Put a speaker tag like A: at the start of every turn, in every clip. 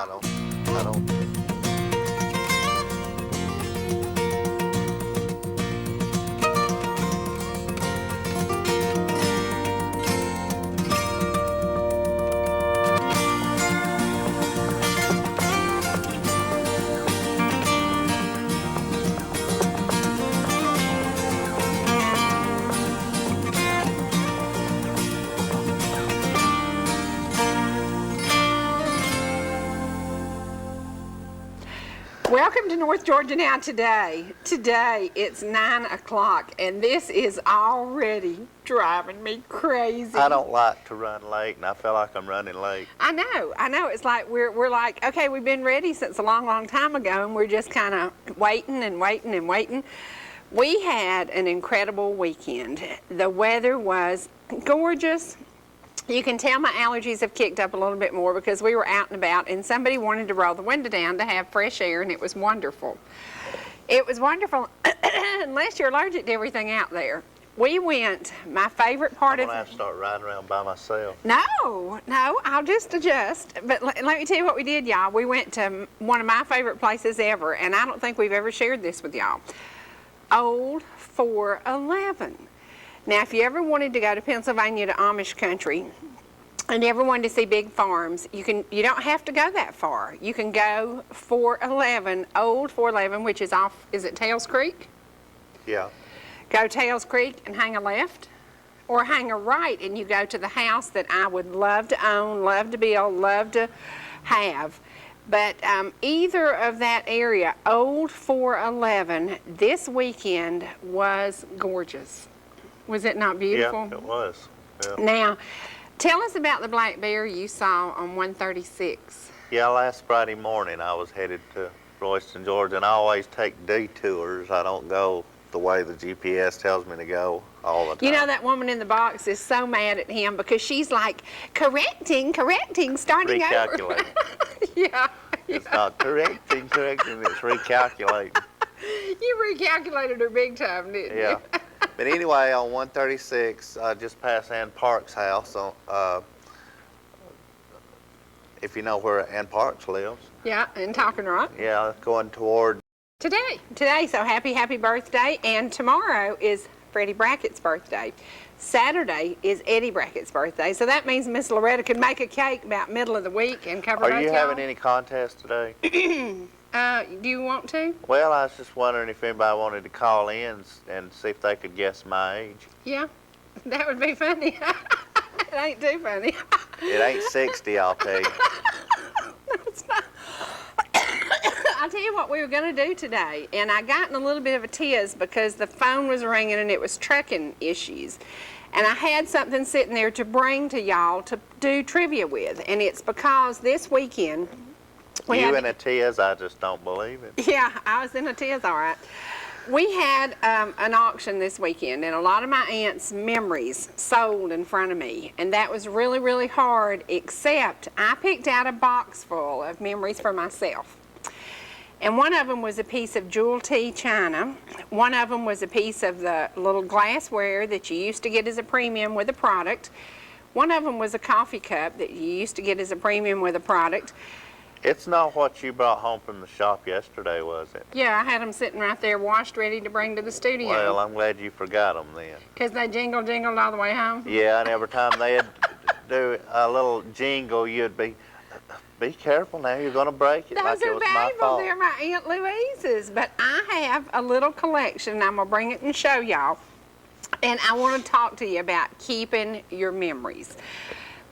A: I don't.
B: Welcome to North Georgia Now today. Today it's 9 o'clock and this is already driving me crazy.
A: I don't like to run late, and I feel like I'm running late.
B: I know. It's like we're like, okay, we've been ready since a long time ago, and we're just kind of waiting and waiting and waiting. We had an incredible weekend. The weather was gorgeous. You can tell my allergies have kicked up a little bit more because we were out and about and somebody wanted to roll the window down to have fresh air, and it was wonderful. It was wonderful unless you're allergic to everything out there. We went, my favorite part
A: I'm
B: of...
A: gonna have to start riding around by myself.
B: No, I'll just adjust. But let me tell you what we did, y'all. We went to one of my favorite places ever, and I don't think we've ever shared this with y'all. Old 411. Now, if you ever wanted to go to Pennsylvania to Amish country and ever wanted to see big farms, you don't have to go that far. You can go 411, Old 411, which is off, is it Tails Creek?
A: Yeah.
B: Go Tails Creek and hang a left, or hang a right and you go to the house that I would love to own, love to build, love to have. But either of that area, Old 411, this weekend was gorgeous. Was it not beautiful?
A: Yeah, it was. Yeah.
B: Now, tell us about the black bear you saw on 136.
A: Yeah, last Friday morning I was headed to Royston, Georgia, and I always take detours. I don't go the way the GPS tells me to go all the time.
B: You know, that woman in the box is so mad at him because she's like, correcting, starting over.
A: Recalculating.
B: Yeah.
A: It's not correcting, it's recalculating.
B: You recalculated her big time, didn't you?
A: Yeah. But anyway, on 136, just past Ann Park's house, if you know where Ann Parks lives.
B: Yeah, in Talking Rock.
A: Yeah, going toward...
B: Today, so happy birthday, and tomorrow is Freddy Brackett's birthday. Saturday is Eddie Brackett's birthday, so that means Miss Loretta could make a cake about middle of the week and cover both
A: Are you
B: y'all.
A: having any contests today?
B: Do you want to?
A: Well, I was just wondering if anybody wanted to call in and see if they could guess my age.
B: Yeah, that would be funny. It ain't too funny.
A: It ain't 60, I'll tell you.
B: No, it's not. I'll tell you what we were going to do today, and I got in a little bit of a tiz because the phone was ringing and it was trucking issues. And I had something sitting there to bring to y'all to do trivia with, and it's because this weekend...
A: You in a tiz, I just don't believe it.
B: Yeah, I was in a tiz, all right. We had an auction this weekend, and a lot of my aunt's memories sold in front of me, and that was really hard, except I picked out a box full of memories for myself. And one of them was a piece of jewel tea china. One of them was a piece of the little glassware that you used to get as a premium with a product. One of them was a coffee cup that you used to get as a premium with a product.
A: It's not what you brought home from the shop yesterday, was it?
B: Yeah, I had them sitting right there washed, ready to bring to the studio.
A: Well, I'm glad you forgot them then.
B: Because they jingled all the way home?
A: Yeah, and every time they'd do a little jingle, you'd be careful now, you're going to break it.
B: Those
A: like it
B: are
A: was my
B: valuable.
A: fault.
B: They're my Aunt Louise's. But I have a little collection, and I'm going to bring it and show y'all. And I want to talk to you about keeping your memories.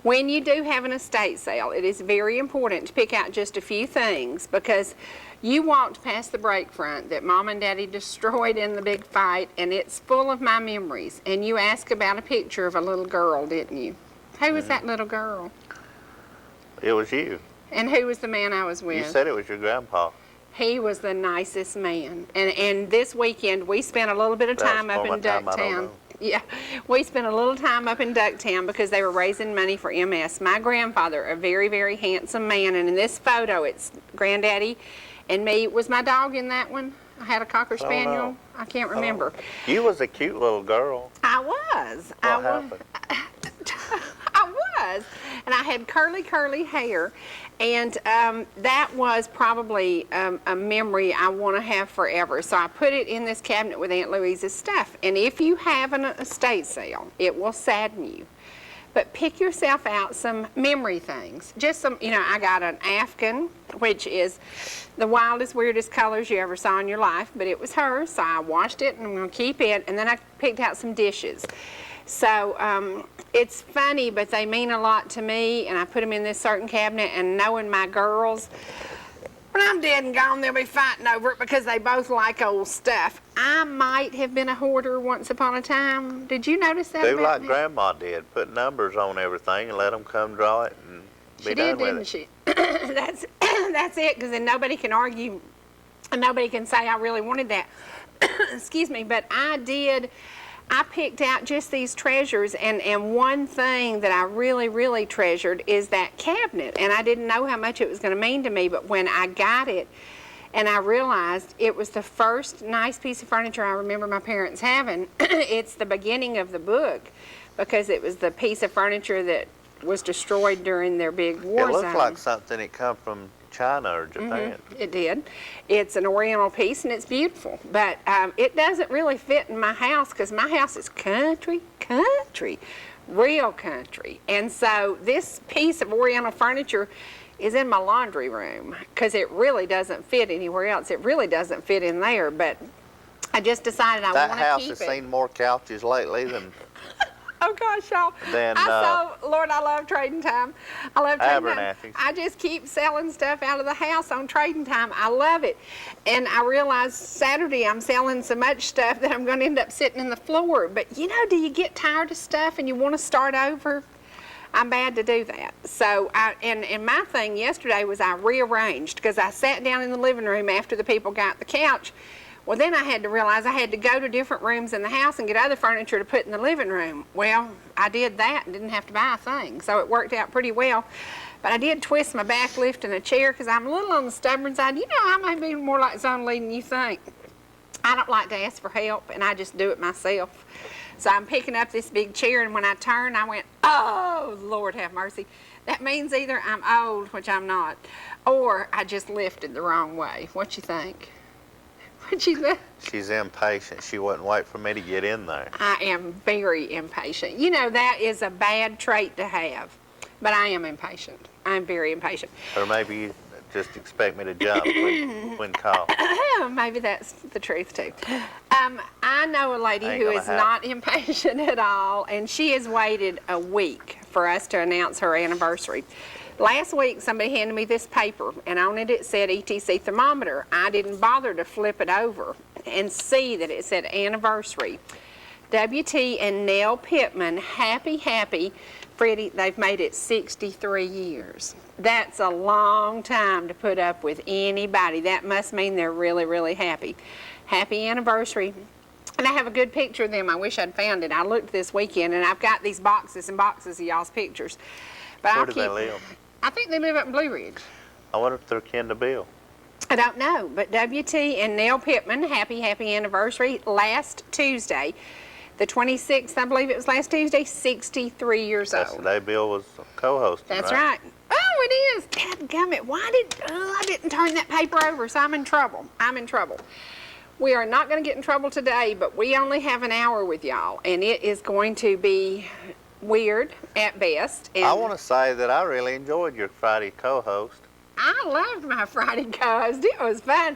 B: When you do have an estate sale, it is very important to pick out just a few things because you walked past the break front that Mom and Daddy destroyed in the big fight, and it's full of my memories. And you asked about a picture of a little girl, didn't you? Who was that little girl?
A: It was you.
B: And who was the man I was with?
A: You said it was your grandpa.
B: He was the nicest man. And this weekend, we spent a little bit of time up in Ducktown. Yeah, we spent a little time up in Ducktown because they were raising money for MS. My grandfather, a very handsome man, and in this photo, it's Granddaddy and me. Was my dog in that one? I had a Cocker Spaniel.
A: No.
B: I can't remember.
A: You was a cute little girl.
B: I was.
A: What happened?
B: I was. and I had curly hair, and that was probably a memory I want to have forever. So I put it in this cabinet with Aunt Louise's stuff. And if you have an estate sale, it will sadden you. But pick yourself out some memory things. Just some, I got an Afghan, which is the wildest, weirdest colors you ever saw in your life, but it was hers, so I washed it and I'm going to keep it. And then I picked out some dishes. So it's funny, but they mean a lot to me, and I put them in this certain cabinet, and knowing my girls, when I'm dead and gone, they'll be fighting over it because they both like old stuff. I might have been a hoarder once upon a time. Did you notice that?
A: Do
B: about
A: like
B: me?
A: Grandma did, put numbers on everything and let them come draw it and be
B: She
A: done
B: did,
A: with
B: didn't
A: it.
B: she? That's it, because then nobody can argue and nobody can say I really wanted that. Excuse me, but I picked out just these treasures, and one thing that I really treasured is that cabinet, and I didn't know how much it was going to mean to me, but when I got it and I realized it was the first nice piece of furniture I remember my parents having, it's the beginning of the book, because it was the piece of furniture that was destroyed during their big war
A: It
B: zone.
A: looked like something that come from China or Japan.
B: It did. It's an oriental piece, and it's beautiful. But it doesn't really fit in my house, because my house is country, real country. And so this piece of oriental furniture is in my laundry room, because it really doesn't fit anywhere else. It really doesn't fit in there, but I just decided I want to keep it.
A: That house has seen more couches lately than
B: Oh gosh, y'all.
A: Then,
B: Lord, I love trading time. I love trading time.
A: Abernathy's.
B: I just keep selling stuff out of the house on trading time. I love it. And I realized Saturday I'm selling so much stuff that I'm going to end up sitting in the floor. But do you get tired of stuff and you want to start over? I'm bad to do that. So, and my thing yesterday was I rearranged, because I sat down in the living room after the people got the couch. Well, then I had to realize I had to go to different rooms in the house and get other furniture to put in the living room. Well, I did that and didn't have to buy a thing, so it worked out pretty well. But I did twist my back lifting a chair, because I'm a little on the stubborn side. I may be more like zone lead than you think. I don't like to ask for help, and I just do it myself. So I'm picking up this big chair, and when I turned, I went, oh, Lord have mercy. That means either I'm old, which I'm not, or I just lifted the wrong way. What you think?
A: She's impatient. She wouldn't wait for me to get in there.
B: I am very impatient. That is a bad trait to have, but I am impatient. I'm very impatient.
A: Or maybe you just expect me to jump when called.
B: Maybe that's the truth too. I know a lady who is not impatient at all, and she has waited a week for us to announce her anniversary. Last week, somebody handed me this paper, and on it said ETC thermometer. I didn't bother to flip it over and see that it said anniversary. WT and Nell Pittman, happy. Freddy, they've made it 63 years. That's a long time to put up with anybody. That must mean they're really happy. Happy anniversary. And I have a good picture of them. I wish I'd found it. I looked this weekend, and I've got these boxes and boxes of y'all's pictures. But
A: Where do they live?
B: I think they live up in Blue Ridge.
A: I wonder if they're kin to Bill.
B: I don't know, but WT and Nell Pittman, happy anniversary. Last Tuesday, the 26th, I believe it was last Tuesday, 63 years
A: That's
B: old.
A: the day Bill was co-hosting,
B: That's right. Oh, it is. Dadgummit, I didn't turn that paper over, so I'm in trouble. We are not going to get in trouble today, but we only have an hour with y'all, and it is going to be weird at best. And
A: I want to say that I really enjoyed your Friday co-host.
B: I loved my Friday co-host. It was fun.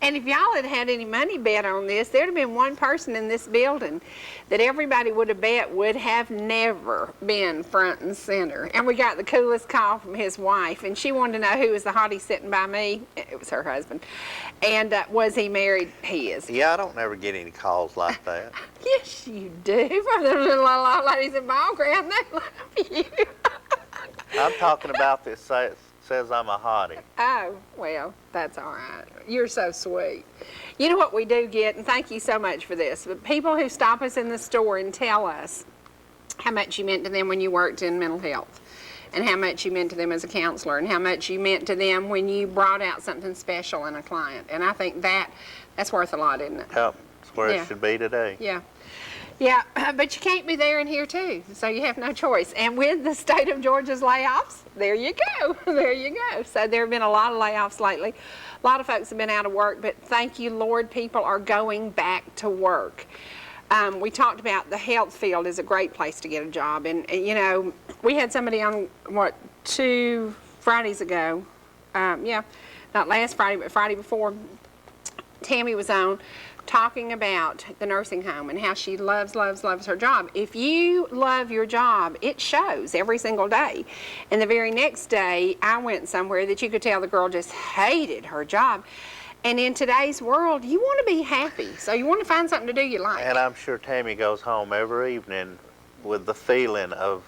B: And if y'all had had any money bet on this, there'd have been one person in this building that everybody would have bet would have never been front and center. And we got the coolest call from his wife, and she wanted to know who was the hottie sitting by me. It was her husband. And was he married? He is.
A: Yeah, I don't ever get any calls like that.
B: Yes, you do. From the little old ladies in ball ground, they love you.
A: I'm talking about this says I'm a hottie.
B: Oh, well, that's all right. You're so sweet. You know what we do get, and thank you so much for this, but people who stop us in the store and tell us how much you meant to them when you worked in mental health, and how much you meant to them as a counselor, and how much you meant to them when you brought out something special in a client. And I think that's worth a lot, isn't it?
A: Yep, that's where it should be today.
B: Yeah. Yeah, but you can't be there and here too, so you have no choice. And with the state of Georgia's layoffs, there you go, there you go. So there have been a lot of layoffs lately. A lot of folks have been out of work, but thank you, Lord, people are going back to work. We talked about the health field is a great place to get a job. And you know, we had somebody on, 2 Fridays ago, yeah, not last Friday, but Friday before, Tammy was on talking about the nursing home and how she loves her job. If you love your job, it shows every single day. And the very next day, I went somewhere that you could tell the girl just hated her job. And in today's world, you want to be happy. So you want to find something to do you like.
A: And I'm sure Tammy goes home every evening with the feeling of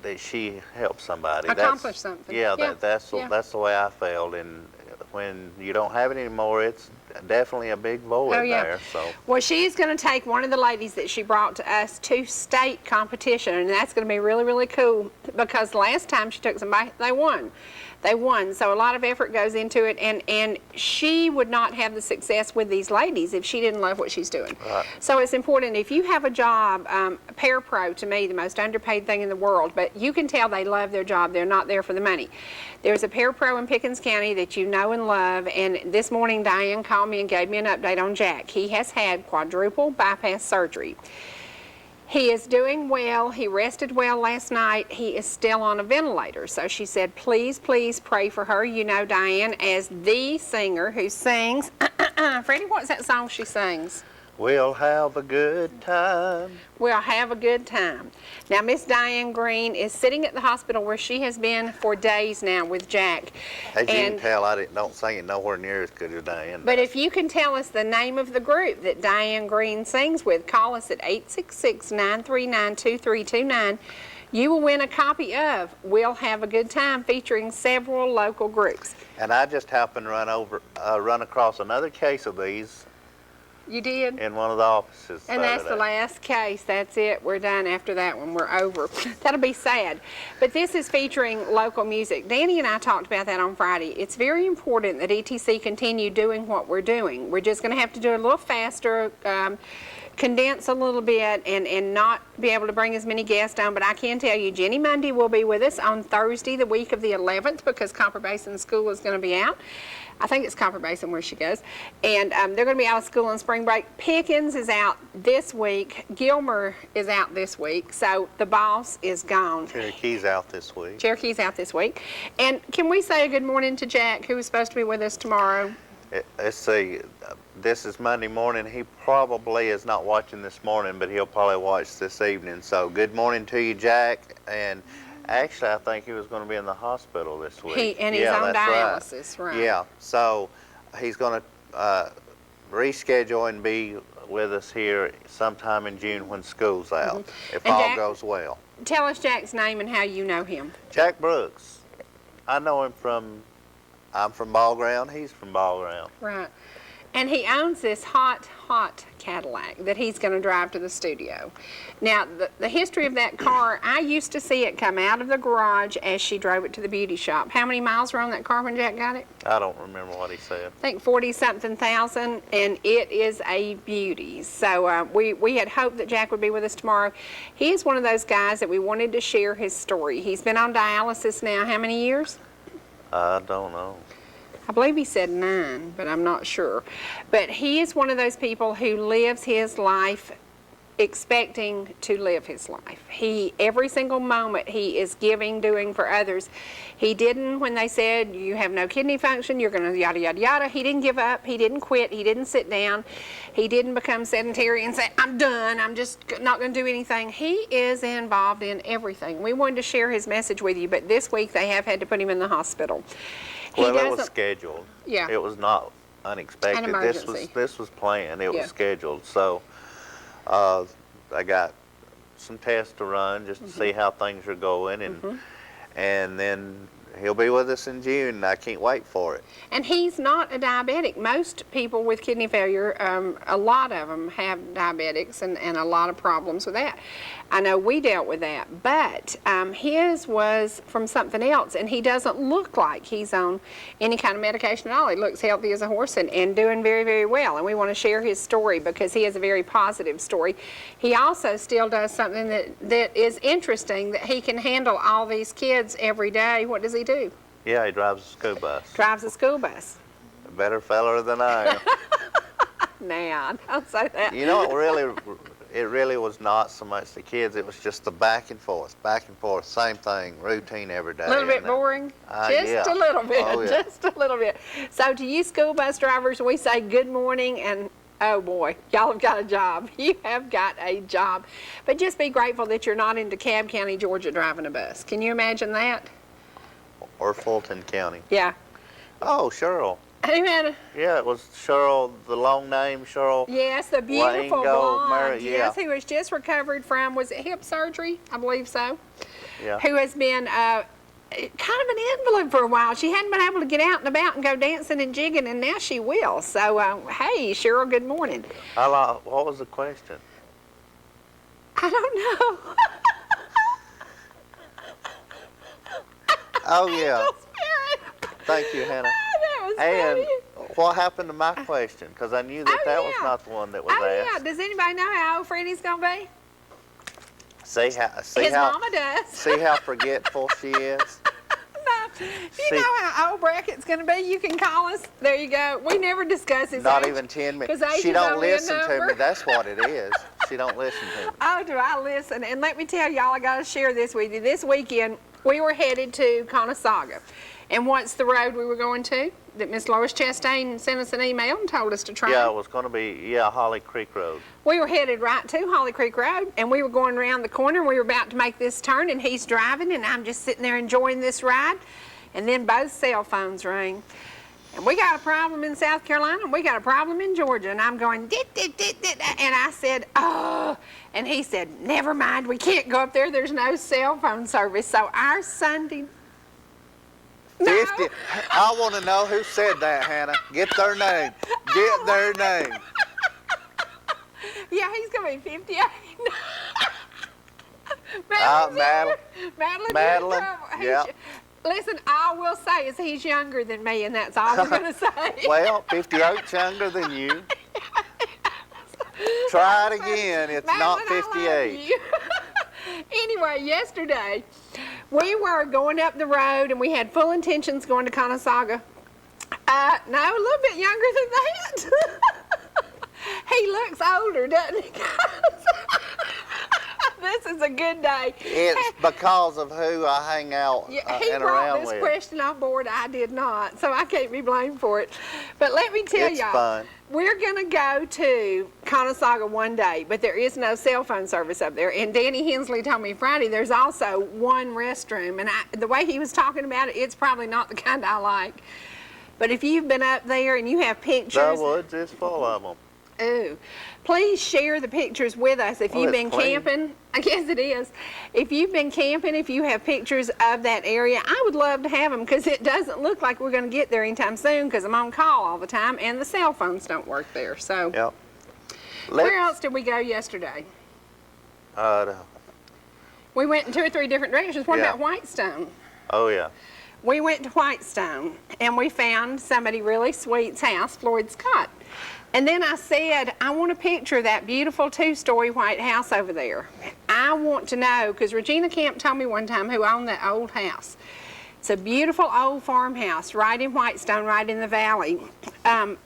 A: that she helped somebody.
B: Accomplish something.
A: Yeah,
B: Yeah.
A: that's the way I felt. And when you don't have it anymore, it's definitely a big void there. So.
B: Well, she's going to take one of the ladies that she brought to us to state competition, and that's going to be really, really cool because last time she took somebody, they won. They won, so a lot of effort goes into it, and she would not have the success with these ladies if she didn't love what she's doing.
A: Right.
B: So it's important, if you have a job, parapro to me, the most underpaid thing in the world, but you can tell they love their job, they're not there for the money. There's a parapro in Pickens County that you know and love, and this morning Diane called me and gave me an update on Jack. He has had quadruple bypass surgery. He is doing well. He rested well last night. He is still on a ventilator. So she said, please, please pray for her. You know Diane as the singer who sings. Freddie, what's that song she sings?
A: We'll have a good time.
B: We'll have a good time. Now, Miss Diane Green is sitting at the hospital where she has been for days now with Jack.
A: As you can tell, I don't sing it nowhere near as good as Diane.
B: But if you can tell us the name of the group that Diane Green sings with, call us at 866-939-2329. You will win a copy of We'll Have a Good Time featuring several local groups.
A: And I just happened to run across another case of these.
B: You did?
A: In one of the offices.
B: And that's the last case. That's it. We're done after that one. We're over. That'll be sad. But this is featuring local music. Danny and I talked about that on Friday. It's very important that ETC continue doing what we're doing. We're just going to have to do it a little faster, condense a little bit, and not be able to bring as many guests on. But I can tell you, Jenny Mundy will be with us on Thursday, the week of the 11th, because Copper Basin School is going to be out. I think it's Copper Basin where she goes. And they're going to be out of school on spring break. Pickens is out this week. Gilmer is out this week. So the boss is gone.
A: Cherokee's out this week.
B: Cherokee's out this week. And can we say a good morning to Jack, who is supposed to be with us tomorrow?
A: Let's see. This is Monday morning. He probably is not watching this morning, but he'll probably watch this evening. So good morning to you, Jack. And actually, I think he was going to be in the hospital this week.
B: He's on dialysis, right?
A: Yeah, so he's going to reschedule and be with us here sometime in June when school's out, if
B: And
A: all
B: Jack,
A: goes well.
B: Tell us Jack's name and how you know him.
A: Jack Brooks. I know him I'm from Ball Ground, he's from Ball Ground.
B: Right. And he owns this hot Cadillac that he's going to drive to the studio. Now, the history of that car, I used to see it come out of the garage as she drove it to the beauty shop. How many miles were on that car when Jack got it?
A: I don't remember what he said.
B: I think 40-something thousand, and it is a beauty. So we had hoped that Jack would be with us tomorrow. He is one of those guys that we wanted to share his story. He's been on dialysis now how many years?
A: I don't know.
B: I believe he said 9, but I'm not sure. But he is one of those people who lives his life expecting to live his life. Every single moment he is giving, doing for others. He didn't, when they said, you have no kidney function, you're going to yada, yada, yada. He didn't give up. He didn't quit. He didn't sit down. He didn't become sedentary and say, I'm done. I'm just not going to do anything. He is involved in everything. We wanted to share his message with you, but this week they have had to put him in the hospital.
A: Well, it was scheduled.
B: Yeah.
A: It was not unexpected.
B: An emergency.
A: This was planned. It
B: Yeah.
A: was scheduled. So I got some tests to run just to see how things are going, and then he'll be with us in June, and I can't wait for it.
B: And he's not a diabetic. Most people with kidney failure, a lot of them have diabetics and a lot of problems with that. I know we dealt with that, but his was from something else, and he doesn't look like he's on any kind of medication at all. He looks healthy as a horse and doing very, very well, and we want to share his story because he has a very positive story. He also still does something that is interesting, that he can handle all these kids every day. What does he do?
A: Yeah, he drives a school bus.
B: Drives a school bus.
A: A better feller than I am.
B: Now, don't say that.
A: You know, it really was not so much the kids. It was just the back and forth, same thing, routine every day.
B: A little bit boring? Just
A: yeah.
B: a little bit,
A: Oh, yeah.
B: just a little bit. So to you school bus drivers, we say good morning, and oh boy, y'all have got a job. You have got a job. But just be grateful that you're not in DeKalb County, Georgia, driving a bus. Can you imagine that?
A: Or Fulton County.
B: Yeah.
A: Oh, Cheryl.
B: Who had
A: Yeah, it was Cheryl, the long name, Cheryl.
B: Yes, the beautiful
A: Wango,
B: blonde.
A: Mary,
B: Yes,
A: yeah.
B: who was just recovered from, was it hip surgery? I believe so.
A: Yeah.
B: Who has been kind of an invalid for a while. She hadn't been able to get out and about and go dancing and jigging, and now she will. So, hey, Cheryl, good morning.
A: What was the question?
B: I don't know.
A: Oh, yeah.
B: Angel Spirit.
A: Thank you, Hannah.
B: That was
A: And
B: funny.
A: what happened to my question? Because I knew that
B: Oh,
A: that was
B: yeah.
A: not the one that was
B: Oh, yeah.
A: asked.
B: Does anybody know how old Freddy's going to be?
A: See
B: His
A: how
B: mama does.
A: see how forgetful she is.
B: No. If you
A: See-
B: know how old Brackett's going to be, you can call us. There you go. We never discuss his
A: Not
B: age.
A: even 10 minutes.
B: 'Cause age
A: She
B: is
A: don't
B: only a
A: listen to me.
B: number.
A: That's what it is. She don't listen to me.
B: Oh, do I listen? And let me tell y'all, I got to share this with you. This weekend, we were headed to Conesaga. And what's the road we were going to? That Miss Lois Chastain sent us an email and told us to try.
A: Yeah, it was going to be, Holly Creek Road.
B: We were headed right to Holly Creek Road, and we were going around the corner, and we were about to make this turn, and he's driving, and I'm just sitting there enjoying this ride. And then both cell phones rang. And we got a problem in South Carolina, and we got a problem in Georgia. And I'm going, dit, dit, dit, dit. And I said, oh. And he said, never mind, we can't go up there. There's no cell phone service. So our Sunday... No.
A: 50. I want to know who said that, Hannah. Get their name. Get their name.
B: Yeah, he's going to be 58.
A: Madeline.
B: Madeline.
A: Madeline, yeah.
B: Listen, all we'll say is he's younger than me, and that's all we're going to say.
A: Well, 58's younger than you. Try it again. It's not
B: Madeline, I love
A: 58.
B: you. Anyway, yesterday, we were going up the road, and we had full intentions going to Conesaga. No, a little bit younger than that. He looks older, doesn't he? This is a good day.
A: It's because of who I hang out
B: Yeah, he
A: and
B: brought
A: around
B: this
A: with.
B: question on board. I did not, so I can't be blamed for it. But let me tell
A: It's
B: y'all,
A: fun.
B: we're going to go to Conesaga one day, but there is no cell phone service up there. And Danny Hensley told me Friday there's also one restroom. And the way he was talking about it, it's probably not the kind I like. But if you've been up there and you have pictures...
A: The woods is full of them.
B: Ooh. Please share the pictures with us if
A: Well,
B: you've
A: it's
B: been
A: clean.
B: camping. I guess it is. If you've been camping, if you have pictures of that area, I would love to have them because it doesn't look like we're going to get there anytime soon because I'm on call all the time and the cell phones don't work there. So,
A: Yep.
B: where else did we go yesterday? We went in 2 or 3 different directions. What
A: Yeah.
B: about Whitestone?
A: Oh, yeah.
B: We went to Whitestone and we found somebody really sweet's house, Floyd Scott. And then I said, I want a picture of that beautiful 2-story white house over there. I want to know, because Regina Camp told me one time who owned that old house. It's a beautiful old farmhouse right in Whitestone, right in the valley. A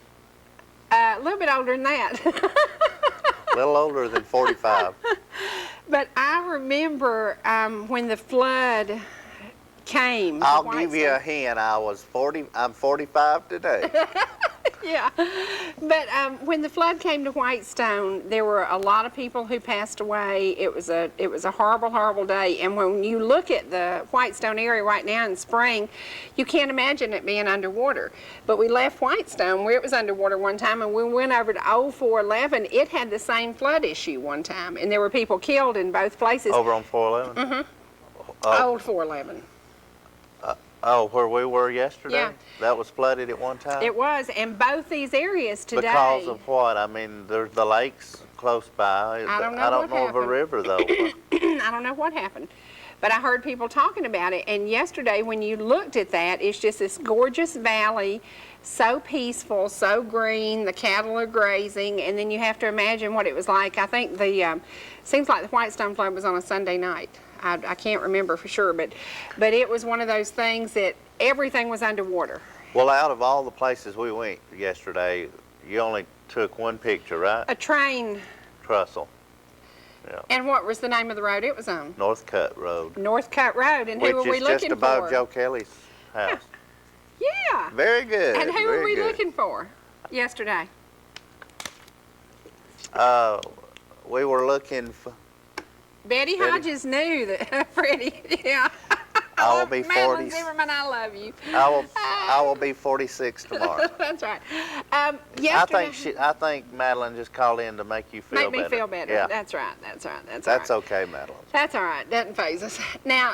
B: little bit older than that.
A: A little older than 45.
B: But I remember when the flood came to
A: I'll give you a
B: Whitestone.
A: hint. I'm 45 today.
B: Yeah, but when the flood came to Whitestone, there were a lot of people who passed away. It was a horrible, horrible day. And when you look at the Whitestone area right now in spring, you can't imagine it being underwater. But we left Whitestone where it was underwater one time, and we went over to Old 411. It had the same flood issue one time, and there were people killed in both places.
A: Over on 411?
B: Old 411.
A: Oh, where we were yesterday?
B: Yeah.
A: That was flooded at one time?
B: It was, and both these areas today.
A: Because of what? I mean, there's the lakes close by.
B: I don't know
A: I don't
B: what
A: know of a
B: happened.
A: river, though.
B: I don't know what happened. But I heard people talking about it, and yesterday when you looked at that, it's just this gorgeous valley, so peaceful, so green, the cattle are grazing, and then you have to imagine what it was like. I think seems like the Whitestone flood was on a Sunday night. I can't remember for sure, but it was one of those things that everything was underwater.
A: Well, out of all the places we went yesterday, you only took one picture, right?
B: A train.
A: Trussell. Yeah.
B: And what was the name of the road it was on?
A: Northcutt Road.
B: Northcutt Road. And who were we
A: Which is
B: looking
A: just above
B: for?
A: Joe Kelly's house.
B: Yeah.
A: Very good.
B: And who
A: very
B: were we
A: good.
B: looking for yesterday?
A: We were looking for.
B: Betty
A: Freddy.
B: Hodges knew that. Freddie, yeah.
A: I will be
B: Madeline
A: 40.
B: Zimmerman, I love you.
A: I will be 46 tomorrow.
B: That's right.
A: I
B: Yesterday,
A: I think Madeline just called in to make you feel
B: make
A: better.
B: me feel better.
A: Yeah.
B: That's right. That's right. That's
A: That's
B: all right.
A: okay, Madeline.
B: That's all right. Doesn't phase us. Now,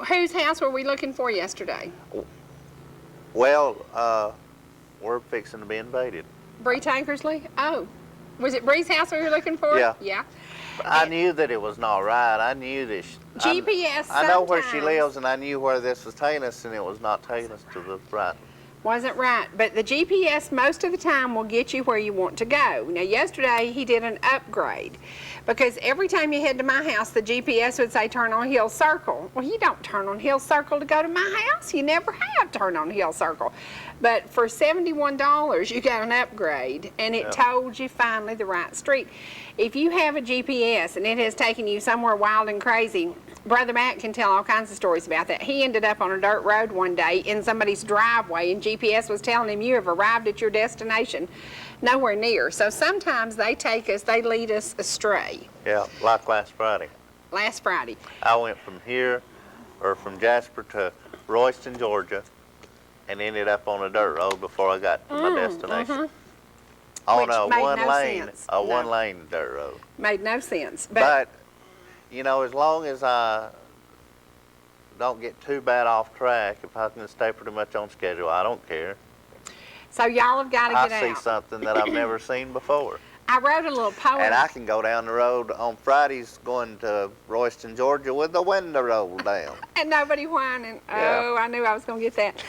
B: whose house were we looking for yesterday?
A: Well, we're fixing to be invaded.
B: Bree Tankersley? Oh, was it Bree's house we were looking for?
A: Yeah.
B: Yeah.
A: I knew that it was not right. I knew that.
B: GPS
A: I know where she
B: sometimes
A: lives, and I knew where this was taking us, and it was not taking us to the right.
B: Wasn't right, but the GPS most of the time will get you where you want to go. Now, yesterday he did an upgrade because every time you head to my house, the GPS would say turn on Hill Circle. Well, you don't turn on Hill Circle to go to my house. You never have turned on Hill Circle. But for $71, you got an upgrade, and it told you finally the right street. If you have a GPS and it has taken you somewhere wild and crazy, Brother Matt can tell all kinds of stories about that. He ended up on a dirt road one day in somebody's driveway, and GPS was telling him you have arrived at your destination nowhere near. So sometimes they lead us astray.
A: Yeah, like last Friday.
B: Last Friday.
A: I went from from Jasper to Royston, Georgia, and ended up on a dirt road before I got to my destination. On
B: Which
A: a
B: made
A: one
B: no
A: lane,
B: sense.
A: a one lane dirt road.
B: Made no sense.
A: But you know, as long as I don't get too bad off track, if I can stay pretty much on schedule, I don't care.
B: So y'all have got to get out.
A: I see something that I've never seen before.
B: I wrote a little poem.
A: And I can go down the road on Fridays going to Royston, Georgia with the window rolled down.
B: And nobody whining.
A: Yeah.
B: Oh, I knew I was going to get that.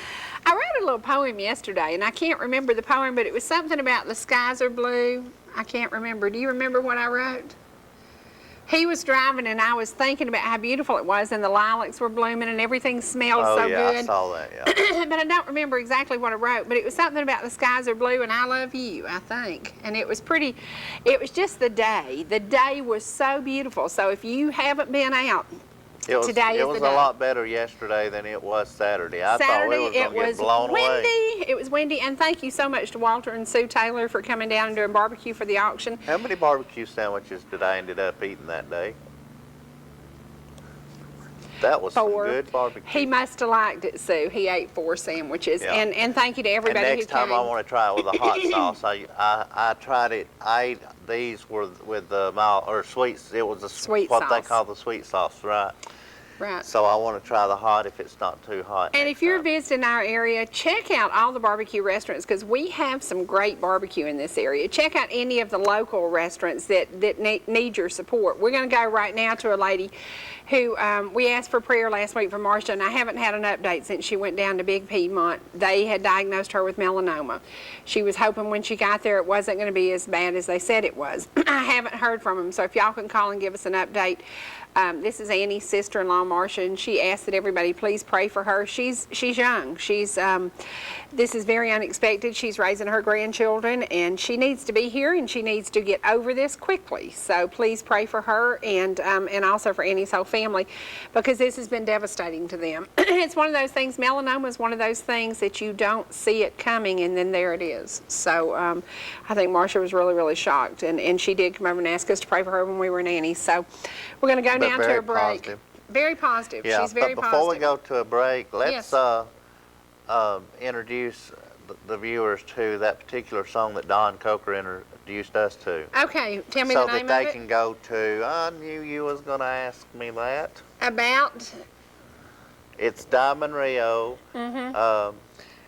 B: I wrote a little poem yesterday, and I can't remember the poem, but it was something about the skies are blue. I can't remember. Do you remember what I wrote? He was driving, and I was thinking about how beautiful it was, and the lilacs were blooming, and everything smelled so
A: yeah,
B: good.
A: I saw that, yeah.
B: But I don't remember exactly what I wrote, but it was something about the skies are blue and I love you, I think. And it was pretty, it was just the day. The day was so beautiful. So if you haven't been out, today is the day.
A: It was a lot better yesterday than it was Saturday. I thought we was going to get blown
B: windy.
A: away.
B: It was windy, and thank you so much to Walter and Sue Taylor for coming down and doing barbecue for the auction.
A: How many barbecue sandwiches did I ended up eating that day? That was
B: 4.
A: some good barbecue.
B: He must have liked it, Sue. He ate 4 sandwiches.
A: Yeah.
B: And thank you to everybody
A: and next
B: who came.
A: time I want to try it with a hot sauce. I tried it. I ate these with the mild or sweets. It was
B: Sweet
A: what they
B: sauce.
A: call the sweet sauce, right?
B: Right.
A: So I want to try the hot if it's not too hot.
B: And
A: next
B: if you're
A: time.
B: visiting our area, check out all the barbecue restaurants because we have some great barbecue in this area. Check out any of the local restaurants that need your support. We're going to go right now to a lady who we asked for prayer last week for Marcia, and I haven't had an update since she went down to Big Piedmont. They had diagnosed her with melanoma. She was hoping when she got there it wasn't going to be as bad as they said it was. I haven't heard from them, so if y'all can call and give us an update. This is Annie's sister-in-law, Marcia, and she asked that everybody please pray for her. She's young. This is very unexpected. She's raising her grandchildren, and she needs to be here, and she needs to get over this quickly. So please pray for her and also for Annie's whole family because this has been devastating to them. It's one of those things, melanoma is one of those things that you don't see it coming, and then there it is. So I think Marcia was really, really shocked, and she did come over and ask us to pray for her when we were in Annie's. So we're going to go down to a break.
A: Positive.
B: Very positive.
A: Yeah,
B: She's very
A: but before
B: positive.
A: we go to a break, let's
B: Yes.
A: introduce the viewers to that particular song that Don Coker introduced us to.
B: Okay, tell me
A: so
B: the name
A: that
B: of
A: they
B: it.
A: can go to, I knew you was going to ask me that.
B: About?
A: It's Diamond Rio.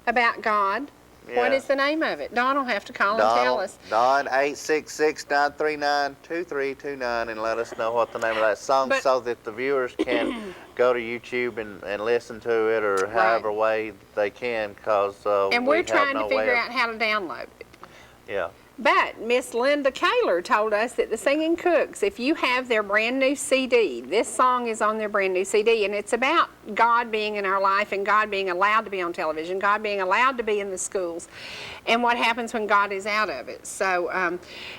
B: About God. What
A: Yeah.
B: is the name of it? Don will have to call and tell us.
A: Don 866-939-2329 and let us know what the name of that song so that the viewers can go to YouTube and listen to it or however way they can, because
B: and we're trying to figure out how to download it.
A: Yeah.
B: But Miss Linda Kaler told us that the Singing Cooks, if you have their brand new CD, this song is on their brand new CD, and it's about God being in our life and God being allowed to be on television, God being allowed to be in the schools, and what happens when God is out of it. So,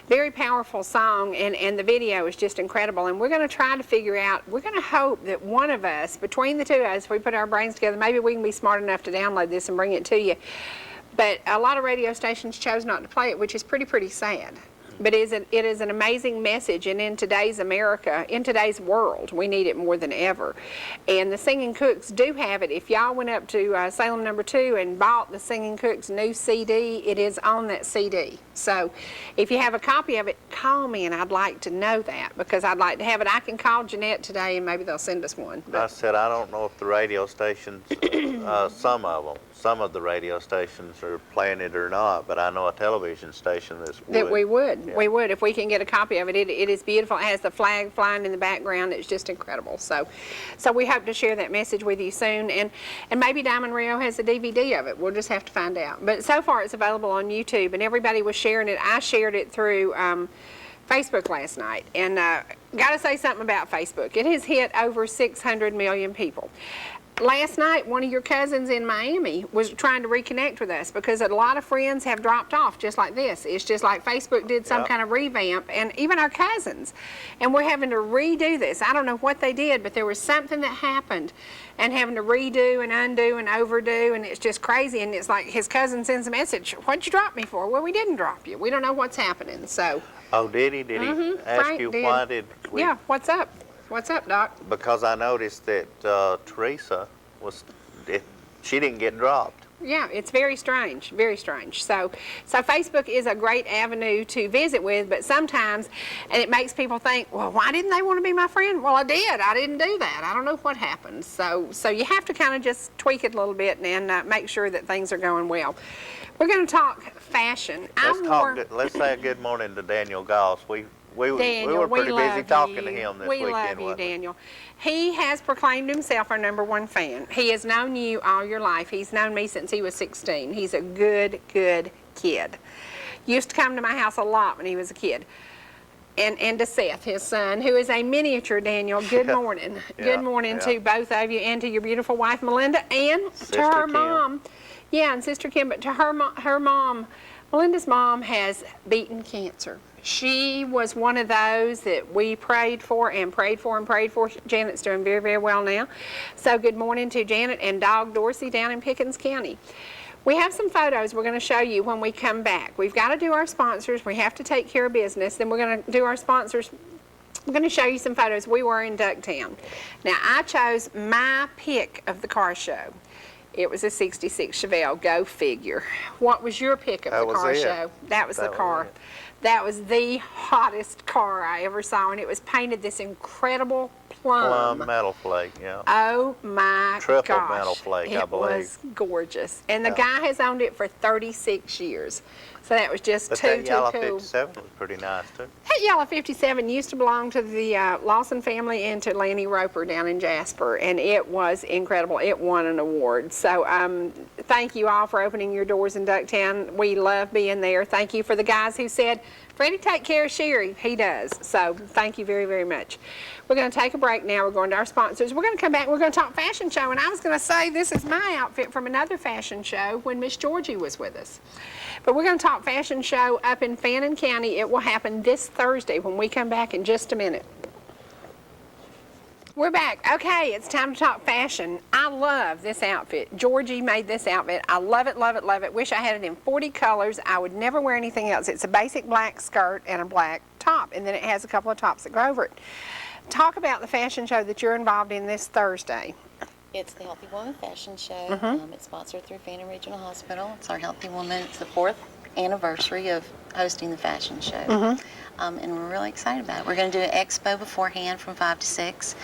B: very powerful song, and the video is just incredible. And we're going to try to figure out, we're going to hope that one of us, between the two of us, if we put our brains together, maybe we can be smart enough to download this and bring it to you. But a lot of radio stations chose not to play it, which is pretty sad. But it is an amazing message, and in today's America, in today's world, we need it more than ever. And the Singing Cooks do have it. If y'all went up to Salem No. 2 and bought the Singing Cooks new CD, it is on that CD. So if you have a copy of it, call me, and I'd like to know that, because I'd like to have it. I can call Jeanette today, and maybe they'll send us one.
A: I said, I don't know if the radio stations, some of the radio stations are playing it or not, but I know a television station would.
B: That we would.
A: Yeah.
B: We would if we can get a copy of it. It is beautiful. It has the flag flying in the background. It's just incredible. So we hope to share that message with you soon. And maybe Diamond Rio has a DVD of it. We'll just have to find out. But so far it's available on YouTube, and everybody was sharing it. I shared it through Facebook last night. And got to say something about Facebook. It has hit over 600 million people. Last night, one of your cousins in Miami was trying to reconnect with us, because a lot of friends have dropped off just like this. It's just like Facebook did some kind of revamp, and even our cousins. And we're having to redo this. I don't know what they did, but there was something that happened, and having to redo and undo and overdo, and it's just crazy. And it's like his cousin sends a message, "What'd you drop me for?" Well, we didn't drop you. We don't know what's happening. So.
A: Oh, did he? Did he ask
B: Frank
A: you
B: did.
A: why did we?
B: Yeah, what's up? What's up, Doc?
A: Because I noticed that Teresa she didn't get dropped.
B: Yeah, it's very strange, very strange. So Facebook is a great avenue to visit with, but sometimes, and it makes people think, well, why didn't they want to be my friend? Well, I did. I didn't do that. I don't know what happened. So you have to kind of just tweak it a little bit and make sure that things are going well. We're going to talk fashion.
A: Let's say a good morning to Daniel Goss. We
B: Daniel,
A: were pretty busy talking to him this weekend.
B: We love you, Daniel. He has proclaimed himself our #1 fan. He has known you all your life. He's known me since he was 16. He's a good kid. Used to come to my house a lot when he was a kid. And to Seth, his son, who is a miniature Daniel. Good morning. Good morning to both of you, and to your beautiful wife, Melinda, and
A: Sister
B: to her
A: Kim.
B: mom. Yeah, and Sister Kim, but to her mom, Melinda's mom has beaten cancer. She was one of those that we prayed for and prayed for and prayed for. Janet's doing very well now. So good morning to Janet and Dog Dorsey down in Pickens County. We have some photos we're going to show you when we come back. We've got to do our sponsors. We have to take care of business. Then we're going to do our sponsors. I'm going to show you some photos. We were in Ducktown. Now, I chose my pick of the car show. It was a 66 Chevelle. Go figure. What was your pick of the car show? That was the car. That was the hottest car I ever saw, and it was painted this incredible plum
A: metal flake, yeah.
B: Oh my gosh.
A: Triple metal flake, I believe.
B: It was gorgeous. And the guy has owned it for 36 years. So that was just
A: But
B: too
A: that yellow
B: cool.
A: 57 was pretty nice, too.
B: That yellow 57 used to belong to the Lawson family and to Lanny Roper down in Jasper, and it was incredible. It won an award. So thank you all for opening your doors in Ducktown. We love being there. Thank you for the guys who said, Freddy, take care of Cherie. He does. So thank you very much. We're going to take a break now. We're going to our sponsors. We're going to come back. We're going to talk fashion show. And I was going to say this is my outfit from another fashion show when Miss Georgie was with us. But we're going to talk fashion show up in Fannin County. It will happen this Thursday when we come back in just a minute. We're back. Okay, it's time to talk fashion. I love this outfit. Georgie made this outfit. I love it, love it, love it. Wish I had it in 40 colors. I would never wear anything else. It's a basic black skirt and a black top, and then it has a couple of tops that go over it. Talk about the fashion show that you're involved in this Thursday.
C: It's the Healthy Woman Fashion Show. It's sponsored through Fannin Regional Hospital. It's our Healthy Woman. It's the 4th anniversary of hosting the fashion show. And we're really excited about it. We're going to do an expo beforehand from 5 to 6.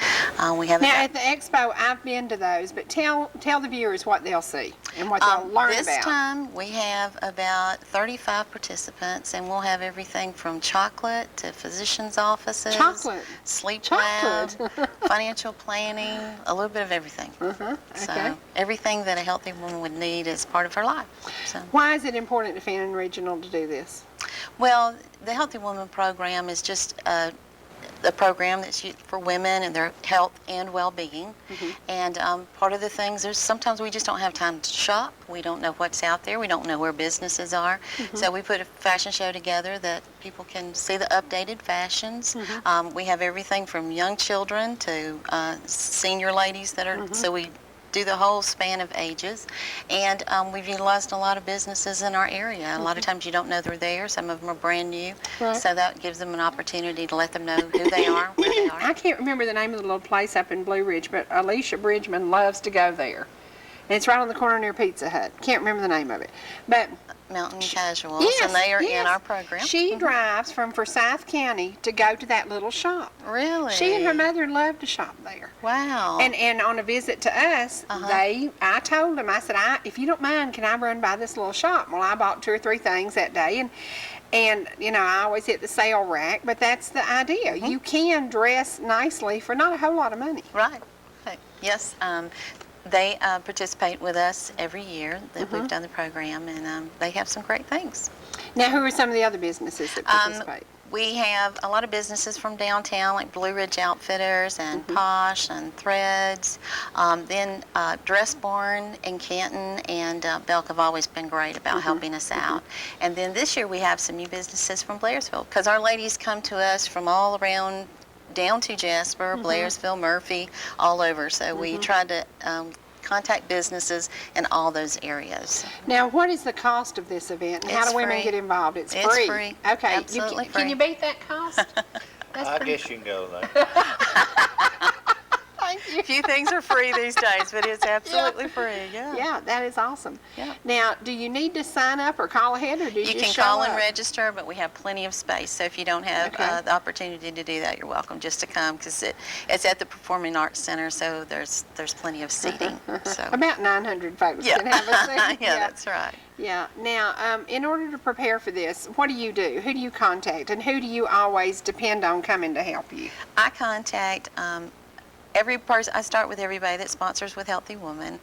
C: We have
B: Now, at the expo, I've been to those, but tell the viewers what they'll see and what they'll learn
C: this
B: about.
C: time we have about 35 participants, and we'll have everything from chocolate to physicians' offices,
B: Chocolate.
C: sleep
B: Chocolate.
C: lab, financial planning, a little bit of everything.
B: Okay.
C: So everything that a healthy woman would need as part of her life. So.
B: Why is it important to Fannin Regional to do this?
C: Well, the Healthy Woman program is just a program that's for women and their health and well-being. And part of the things is sometimes we just don't have time to shop. We don't know what's out there. We don't know where businesses are. So we put a fashion show together that people can see the updated fashions. We have everything from young children to senior ladies that are, so we do the whole span of ages. And we've utilized a lot of businesses in our area. A lot of times you don't know they're there. Some of them are brand new.
B: Right.
C: So that gives them an opportunity to let them know who they are, where they are.
B: I can't remember the name of the little place up in Blue Ridge, but Alicia Bridgman loves to go there. And it's right on the corner near Pizza Hut. Can't remember the name of it. But
C: Mountain Casuals,
B: yes,
C: and they are
B: yes.
C: in our program.
B: She drives from Forsyth County to go to that little shop.
C: Really?
B: She and her mother love to shop there.
C: Wow.
B: And on a visit to us, I told them, I said, if you don't mind, can I run by this little shop? Well, I bought 2 or 3 things that day, and you know, I always hit the sale rack, but that's the idea. You can dress nicely for not a whole lot of money.
C: Right. Yes. They participate with us every year that we've done the program, and they have some great things.
B: Now, who are some of the other businesses that participate?
C: We have a lot of businesses from downtown, like Blue Ridge Outfitters and Posh and Threads. Then Dressbarn and Canton and Belk have always been great about helping us out. And then this year we have some new businesses from Blairsville, because our ladies come to us from all around down to Jasper, Blairsville, Murphy, all over. So we try to contact businesses in all those areas.
B: Now, what is the cost of this event, and how
C: It's
B: do women
C: free.
B: get involved? It's free.
C: It's free.
B: Okay.
C: Absolutely
B: Can
C: free.
B: you beat that cost?
A: I guess you can go there.
B: Thank you.
C: Few things are free these days, but it's absolutely free. Yeah.
B: Yeah, that is awesome.
C: Yeah.
B: Now, do you need to sign up or call ahead, or do you
C: You
B: just
C: can
B: show
C: call and
B: up?
C: register, but we have plenty of space. So if you don't have
B: Okay.
C: the opportunity to do that, you're welcome just to come, because it's at the Performing Arts Center, so there's plenty of seating. So
B: About 900 folks
C: yeah,
B: can have a seat.
C: yeah, that's right.
B: Yeah. Now, in order to prepare for this, what do you do? Who do you contact, and who do you always depend on coming to help you?
C: I contact every person. I start with everybody that sponsors with Healthy Woman.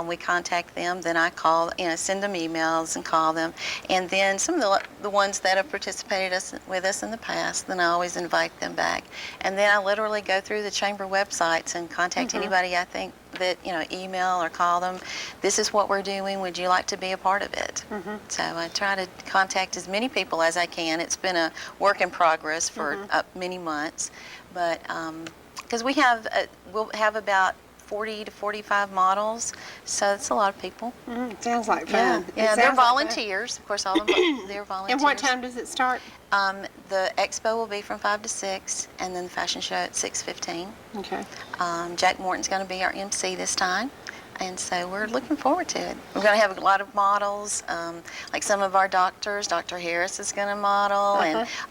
C: We contact them, then I call, send them emails and call them, and then some of the ones that have participated with us in the past, then I always invite them back, and then I literally go through the chamber websites and contact anybody I think that, email or call them. This is what we're doing. Would you like to be a part of it? So I try to contact as many people as I can. It's been a work in progress for many months, but because we'll have about 40 to 45 models, so it's a lot of people.
B: Sounds like
C: Yeah,
B: fun. It
C: yeah,
B: sounds
C: they're
B: like fun.
C: volunteers. Of course, all of them, they're volunteers.
B: And what time does it start?
C: The expo will be from 5 to 6, and then the fashion show at 6:15.
B: Okay.
C: Jack Morton's going to be our MC this time, and so we're looking forward to it. We're going to have a lot of models, like some of our doctors. Dr. Harris is going to model,